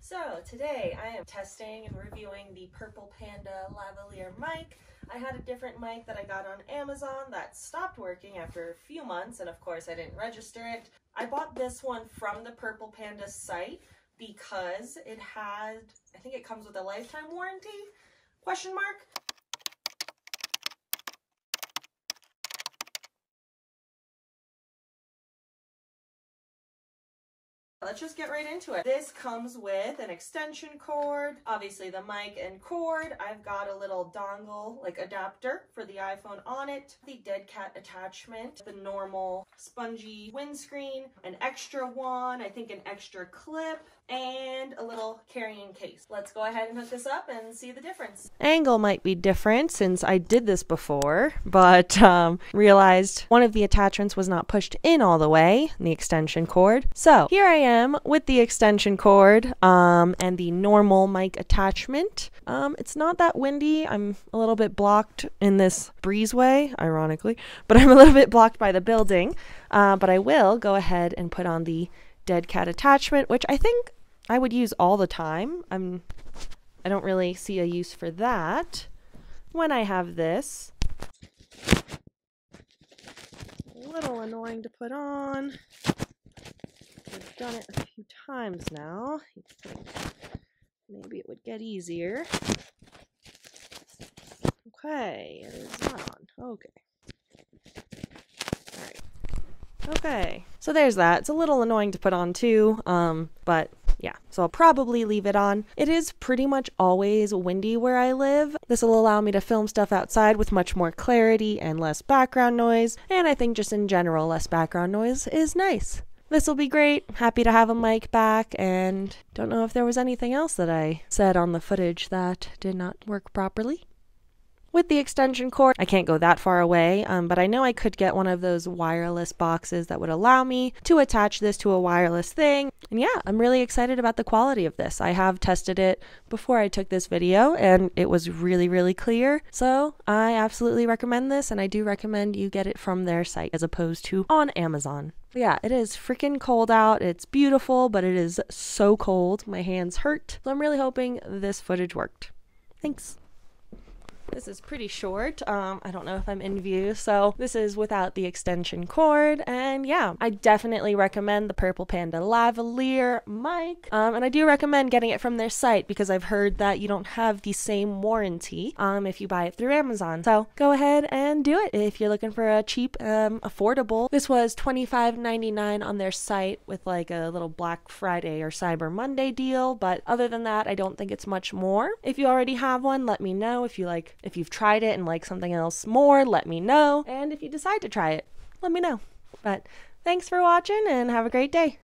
So today I am testing and reviewing the Purple Panda Lavalier mic. I had a different mic that I got on Amazon that stopped working after a few months, and of course I didn't register it. I bought this one from the Purple Panda site because it had, I think it comes with a lifetime warranty, question mark. Let's just get right into it. This comes with an extension cord, obviously the mic and cord. I've got a little dongle, like adapter for the iPhone on it, the dead cat attachment, the normal spongy windscreen, an extra one, I think an extra clip, and a little carrying case. Let's go ahead and hook this up and see the difference. Angle might be different since I did this before, but realized one of the attachments was not pushed in all the way, the extension cord. So here I am with the extension cord and the normal mic attachment. It's not that windy. I'm a little bit blocked in this breezeway, ironically, but I'm a little bit blocked by the building. But I will go ahead and put on the dead cat attachment, which I think I would use all the time. I don't really see a use for that when I have this. A little annoying to put on. I've done it a few times now. You'd think maybe it would get easier. Okay, it is not on. Okay. Alright. Okay, so there's that. It's a little annoying to put on too, but yeah, so I'll probably leave it on. It is pretty much always windy where I live. This will allow me to film stuff outside with much more clarity and less background noise, and I think just in general, less background noise is nice. This will be great. Happy to have a mic back, and don't know if there was anything else that I said on the footage that did not work properly. With the extension cord, I can't go that far away, but I know I could get one of those wireless boxes that would allow me to attach this to a wireless thing. And yeah, I'm really excited about the quality of this. I have tested it before I took this video, and it was really, really clear. So I absolutely recommend this, and I do recommend you get it from their site as opposed to on Amazon. But yeah, it is freaking cold out. It's beautiful, but it is so cold. My hands hurt. So I'm really hoping this footage worked. Thanks. This is pretty short. I don't know if I'm in view, so this is without the extension cord, and yeah, I definitely recommend the Purple Panda Lavalier mic, and I do recommend getting it from their site because I've heard that you don't have the same warranty if you buy it through Amazon. So go ahead and do it if you're looking for a cheap, affordable. This was $25.99 on their site with like a little Black Friday or Cyber Monday deal, but other than that, I don't think it's much more. If you already have one, let me know. If you've tried it and like something else more, let me know. And if you decide to try it, let me know. But thanks for watching and have a great day.